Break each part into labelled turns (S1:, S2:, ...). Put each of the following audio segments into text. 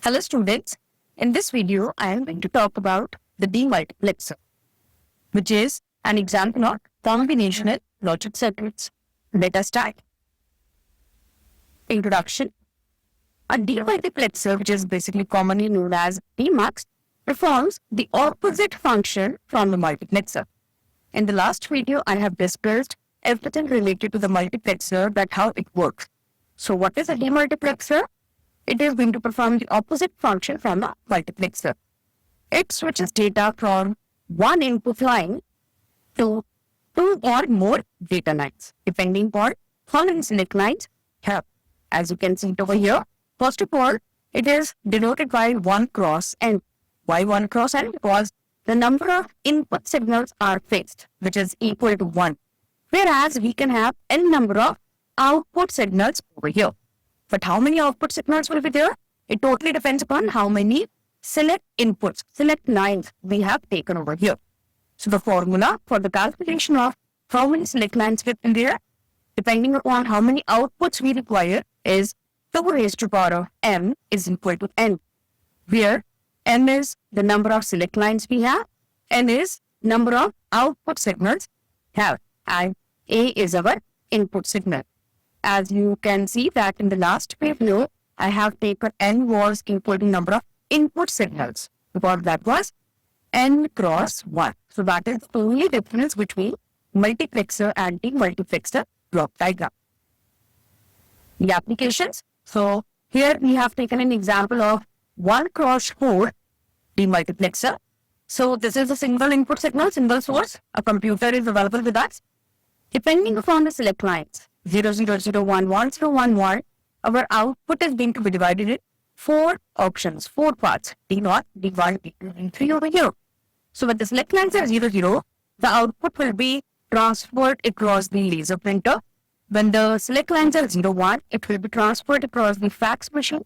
S1: Hello students, in this video I am going to talk about the demultiplexer, which is an example of combinational logic circuits. Let us start. Introduction. A demultiplexer, which is basically commonly known as DMUX, performs the opposite function from the multiplexer. In the last video I have discussed everything related to the multiplexer, that how it works. So what is a demultiplexer? It is going to perform the opposite function from the multiplexer. It switches data from one input line to two or more data lines, depending on how many select lines have. As you can see it over here, first of all, it is denoted by 1 cross n. Why 1 cross n? Because the number of input signals are fixed, which is equal to 1. Whereas we can have n number of output signals over here. But how many output signals will be there? It totally depends upon how many select inputs, select lines we have taken over here. So the formula for the calculation of how many select lines fit in there, depending upon how many outputs we require, is 2 raised to the power of m is equal to n, where m is the number of select lines we have, n is number of output signals have, and a is our input signal. As you can see that in the last video, I have taken n was equal to number of input signals, because that was n cross 1. So that is the only difference between multiplexer and demultiplexer block diagram. The applications. So here we have taken an example of 1 cross 4 demultiplexer. So this is a single input signal, single source. A computer is available with us. Depending upon the select lines, 0, 0, 0, 1, 1, 0, 1, 1, our output is going to be divided in 4 options, 4 parts, D0, D1, D2, D3 over here. So when the select lines are 0, 0, the output will be transferred across the laser printer. When the select lines are 0, 1, it will be transferred across the fax machine.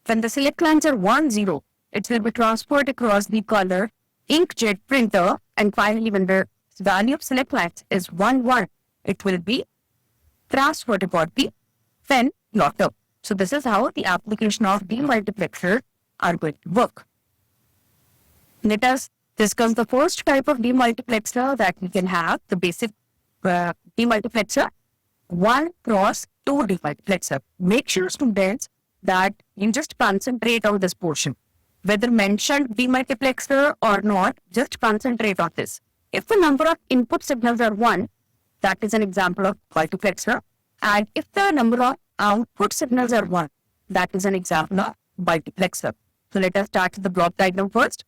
S1: When the select lines are 1, 0, it will be transferred across the color inkjet printer. And finally, when the value of select lines is 1, 1, it will be transferred across the pen plotter. So this is how the application of demultiplexer are going to work. Let us discuss the first type of demultiplexer that we can have, the basic demultiplexer, 1 cross 2 demultiplexer. Make sure, students, that you just concentrate on this portion. Whether mentioned demultiplexer or not, just concentrate on this. If the number of input signals are 1, that is an example of multiplexer. And if the number of output signals are 1, that is an example of multiplexer. So let us start with the block diagram first.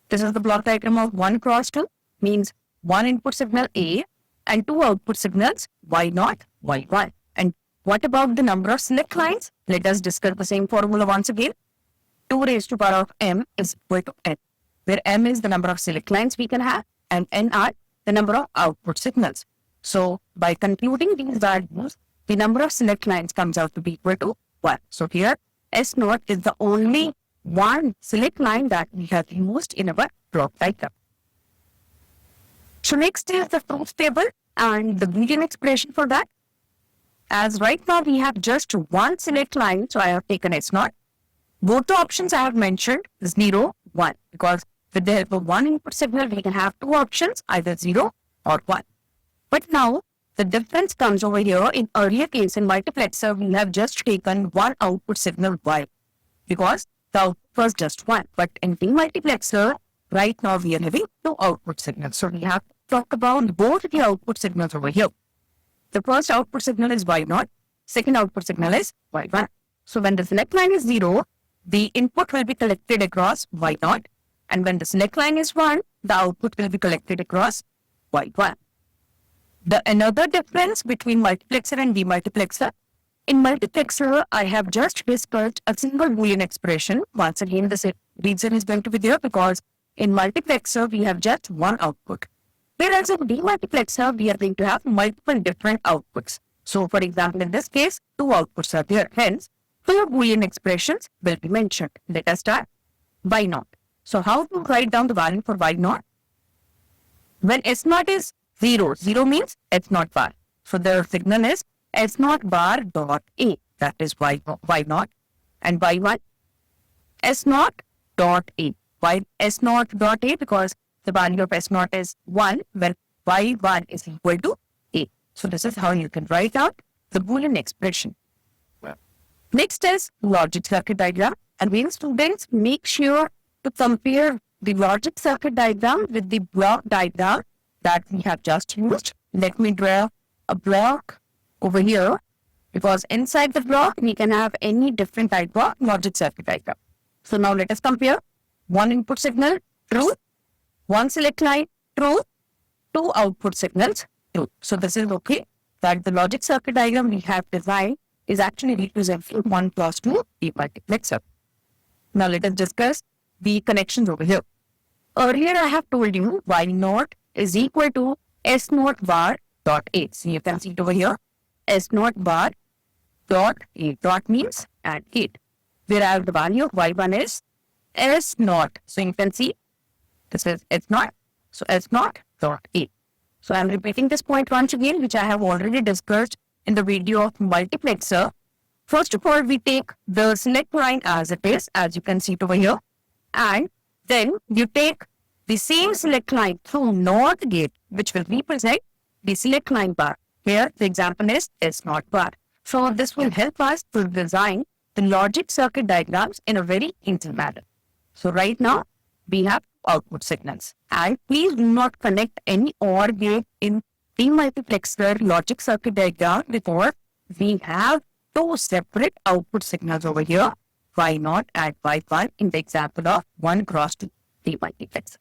S1: This is the block diagram of 1 cross 2, means 1 input signal A and 2 output signals Y0, Y1. And what about the number of select lines? Let us discuss the same formula once again. 2 raised to the power of m is equal to n, where m is the number of select lines we can have and n are the number of output signals. So by concluding these values, the number of select lines comes out to be equal to 1. So here S0 is the only one select line that we have used in our block diagram. So next is the truth table and the Boolean expression for that. As right now we have just one select line, so I have taken S0. Both the options I have mentioned, 0, 1, because with the help of one input signal we can have 2 options, either 0 or 1. But now the difference comes over here. In earlier case, in multiplexer, we have just taken one output signal Y, because the output was just 1. But in demultiplexer, right now we are having 2 output signals. So we have to talk about both the output signals over here. The first output signal is Y0, second output signal is Y1. So when the select line is 0, the input will be collected across Y0. And when the select line is 1, the output will be collected across Y1. The another difference between multiplexer and demultiplexer. In multiplexer, I have just discussed a single Boolean expression. Once again, the reason is going to be there because in multiplexer, we have just one output. Whereas in demultiplexer, we are going to have multiple different outputs. So for example, in this case, 2 outputs are there. Hence, 2 Boolean expressions will be mentioned. Let us start. Y0. So how to write down the value for Y0? When S0 is 0, 0 means S0 bar. So the signal is S0 bar dot A. That is Y0. And Y1. S naught dot A. Why S naught dot A? Because the value of S naught is 1 when Y1 is equal to A. So this is how you can write out the Boolean expression. Next is logic circuit diagram. And when students, make sure to compare the logic circuit diagram with the block diagram that we have just used. Let me draw a block over here, because inside the block we can have any different type of logic circuit diagram. So now let us compare. One input signal, true. One select line, true. Two output signals, true. So this is okay, that the logic circuit diagram we have designed is actually representing 1 plus 2 demultiplexer. Now let us discuss the connections over here. Earlier I have told you Y naught is equal to S naught bar dot A. So you can see it over here. S naught bar dot A. Dot means add 8. Whereas the value of Y1 is S naught. So you can see this is S naught. So S naught dot A. So I am repeating this point once again, which I have already discussed in the video of multiplexer. First of all, we take the select line as it is, as you can see it over here. And then you take the same select line through NOT gate, which will represent the select line bar. Here, the example is S naught bar. So this will help us to design the logic circuit diagrams in a very easy manner. So right now, we have output signals. And please do not connect any OR gate in demultiplexer logic circuit diagram, because we have two separate output signals over here, Y0 and Y1, in the example of 1 cross 2 demultiplexer.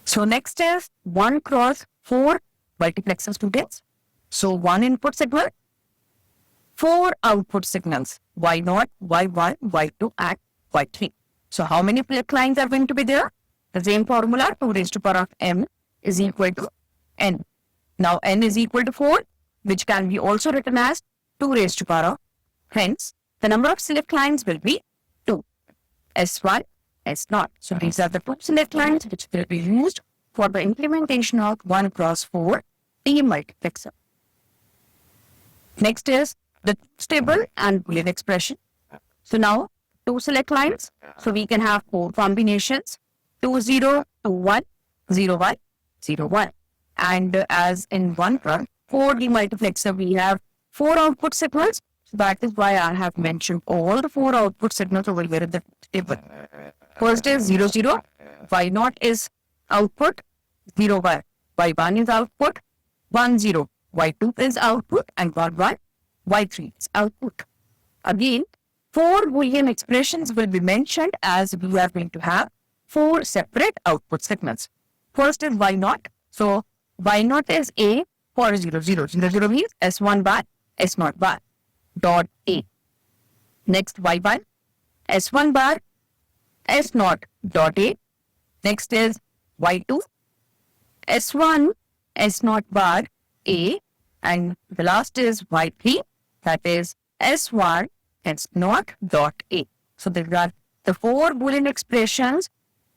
S1: So next is 1 cross 4 multiplexer students. So 1 input signal, 4 output signals, Y0, Y1, Y2 and Y3. So how many select lines are going to be there? The same formula, 2 raised to power of m is equal to n. Now n is equal to 4, which can be also written as 2 raised to power of. Hence, the number of select lines will be 2. S1, S0. So these are the 2 select lines which will be used for the implementation of 1 cross 4 demultiplexer. Next is the stable and Boolean expression. So now 2 select lines. So we can have 4 combinations: 2 0, 2 1, 0 1, 0 1. And as in 1 run, 4 demultiplexer, we have 4 output signals. So that is why I have mentioned all the 4 output signals over here in the table. First is 0 0, Y0 is output, 0 1, Y1 is output, 1 0, Y2 is output, and 1 1, Y3 is output. Again, 4 Boolean expressions will be mentioned, as we are going to have 4 separate output signals. First is Y0. So Y0 is A for 0 0. 0 0 means S1 bar, S0 bar dot A. Next Y1, S1 bar, S0 dot A. Next is Y2, S1, S0 bar A. And the last is Y3, that is S1, S0 dot A. So there are the 4 Boolean expressions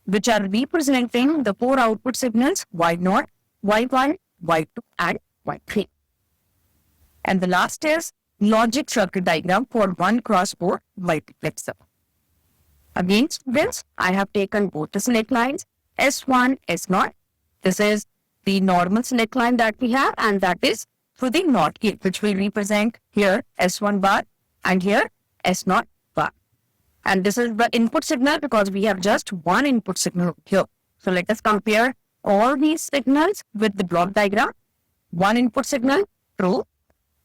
S1: which are representing the 4 output signals Y0, Y1, Y2 and Y3. And the last is logic circuit diagram for 1 cross 4 multiplexer. Again, students, I have taken both the select lines S1, S0. This is the normal select line that we have, and that is for the NOT gate, which will represent here S1 bar and here S0 bar. And this is the input signal, because we have just 1 input signal here. So let us compare all these signals with the block diagram. 1 input signal, true.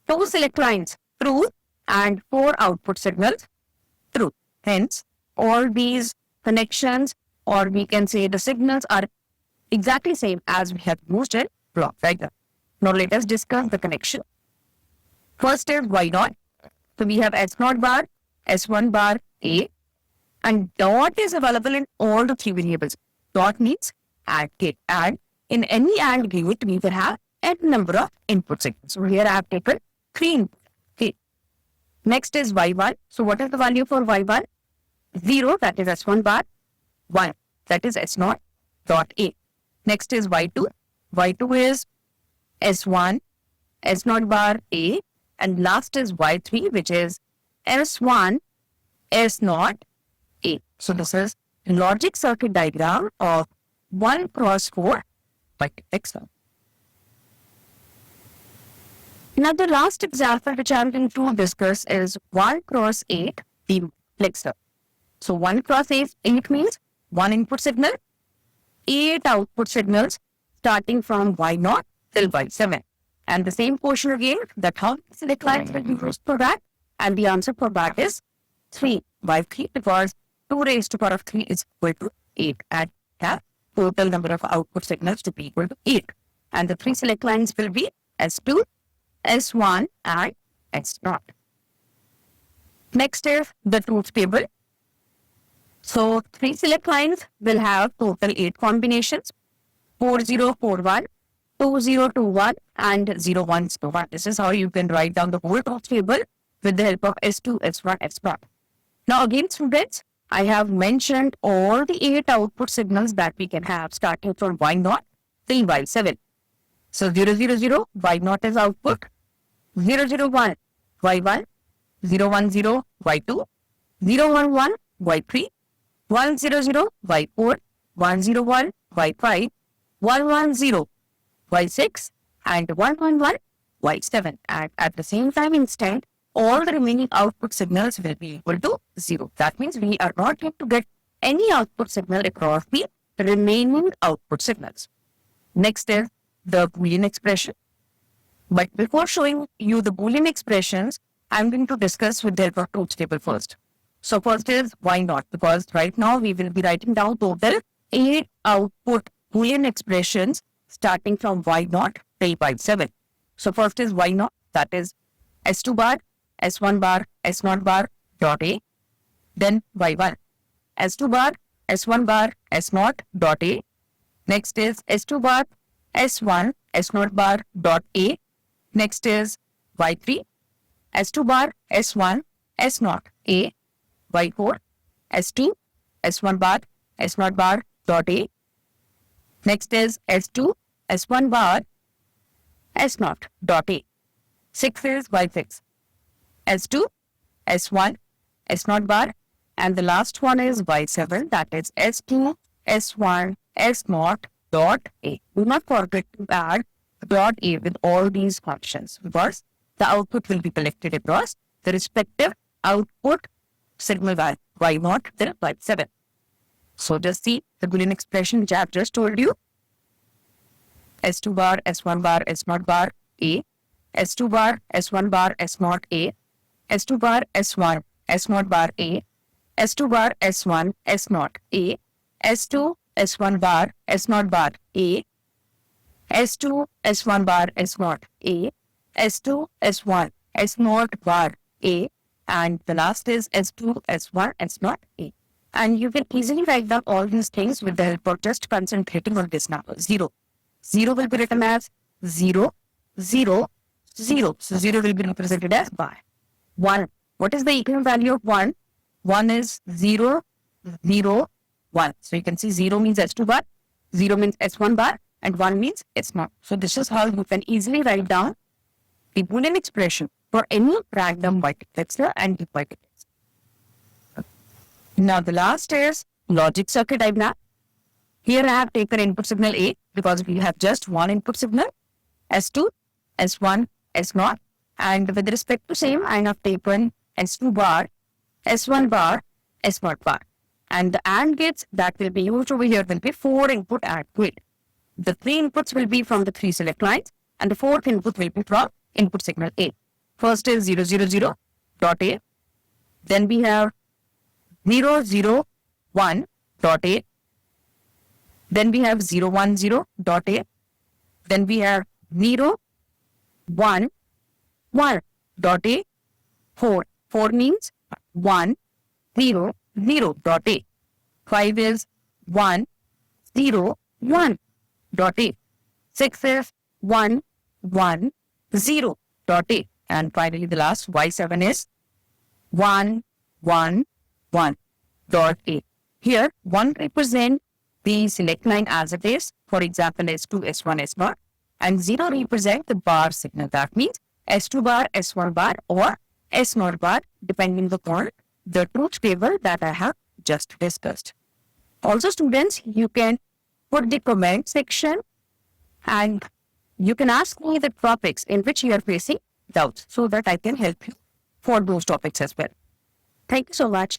S1: 2 select lines, true. And 4 output signals, true. Hence, all these connections, or we can say the signals, are exactly same as we have used in block diagram. Now let us discuss the connection. First is Y0. So we have S0 bar, S1 bar A, and dot is available in all the 3 variables. Dot means AND gate. And in any AND gate, we will have n number of input signals. So here I have taken 3 input. Okay. Next is Y1. So what is the value for Y1? 0, that is S1 bar. 1, that is S0 dot A. Next is Y2. Y2 is S1, S0 bar A. And last is Y3, which is S1, S0 So this is logic circuit diagram of 1 cross 4 multiplexer. Now the last example which I'm going to discuss is 1 cross 8 demultiplexer. So 1 cross 8 means 1 input signal, 8 output signals starting from Y0 till Y7. And the same question again, that how select lines will be used for that. And the answer for that is 3 by 3 because 2 raised to power of 3 is equal to 8. And have total number of output signals to be equal to 8. And the 3 select lines will be S2, S1 and S0. Next is the truth table. So 3 select lines will have total 8 combinations, 4041, 2021 and 0101. This is how you can write down the whole truth table with the help of S2, S1, S0. Now again students, I have mentioned all the 8 output signals that we can have starting from Y0 till Y7. So 000, Y0 is output, 001, Y1, 010, Y2, 011, Y3, 100, Y4, 101, Y5, 110, Y6 and 111, Y7. And at the same time instant, all the remaining output signals will be equal to 0. That means we are not going to get any output signal across the remaining output signals. Next is the Boolean expression. But before showing you the Boolean expressions, I'm going to discuss with the help of truth table first. So first is Y0 because right now we will be writing down total 8 output Boolean expressions starting from Y0 till Y7. So first is Y0, that is S2 bar, S1 bar, S0 bar, dot A. Then Y1, S2 bar, S1 bar, S0 dot A. Next is S2 bar, S1, S0 bar dot A. Next is Y3, S2 bar, S1, S0 A. Y4, S2, S1 bar, S0 bar dot A. Next is S2, S1 bar, S0 dot A. 6 is Y6, S2, S1, S0 bar, and the last one is Y7, that is S2, S1, S0 dot A. Do not forget to add dot A with all these functions because the output will be collected across the respective output signal value Y0 till Y7. So just see the Boolean expression which I have just told you. S2 bar, S1 bar, S0 bar A. S2 bar, S1 bar, S0 A. S2 bar, S1, S0 bar A. S2 bar, S1, S0 A. S2, S1 bar, S0 bar A. S2, S1 bar, S0 A. S2, S1, S0 bar A. And the last is S2, S1, S0 A. And you can easily write down all these things with the help of just concentrating on this number, 0. 0 will be written as 0, 0, 0. So 0 will be represented as bar. 1. What is the equivalent value of 1? 1 is 0, 0, 1. So you can see 0 means S2 bar, 0 means S1 bar, and 1 means S0. So this is how you can easily write down the Boolean expression for any random multiplexer and demultiplexer. Now the last is logic circuit diagram. Here I have taken input signal A because we have just one input signal, S2, S1, S0, and with respect to same I have taken S2 bar, S1 bar, S0 bar. And the AND gates that will be used over here will be 4 input AND gate. The 3 inputs will be from the 3 select lines and the 4th input will be from input signal A. First is 000 dot A. Then we have 001 dot A. Then we have 010 dot A. Then we have 011 dot A. 4 means 1 0 0 dot A. 5 is 1 0 1 dot A. 6 is 1 1 0 dot A. And finally the last Y7 is 1 1 1 dot A. Here 1 represents the select line as it is, for example S2, S1, S0, and 0 represents the bar signal. That means S2 bar, S1 bar or S0 bar depending upon the truth table that I have just discussed. Also, students, you can put the comment section and you can ask me the topics in which you are facing doubts so that I can help you for those topics as well. Thank you so much.